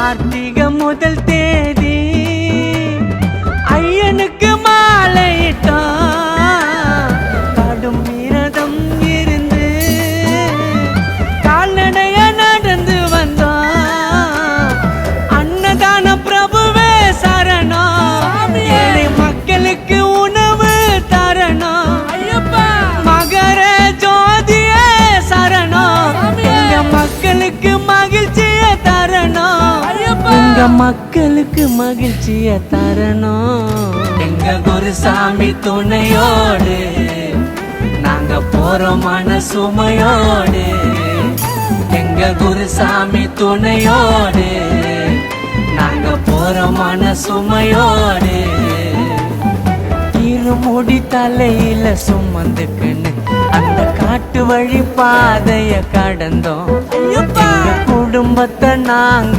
கார்த்திகை முதல் தேதி ஐயனுக்கு மாலையிட்டான். கடும் விரதம் இருந்து கால்நடைய நடந்து வந்தான். அன்னதான பிரபுவே சரணம், ஏழை மக்களுக்கு உணவு தரணும். மகர ஜோதியே சரணம், எங்க மக்களுக்கு மகிழ்ச்சிய தரணும். எங்க மக்களுக்கு மகிழ்ச்சிய தரணும். எங்க குருசாமி துணையோடு நாங்க போறோம் மன சுமையோடு. எங்க குருசாமி துணையோடு நாங்க போறோம் மன சுமையோடு. இருமுடி தலையில சுமந்துக்குன்னு அந்த காட்டு வழி பாதைய கடந்தோம். எங்க குடும்பத்தை நாங்க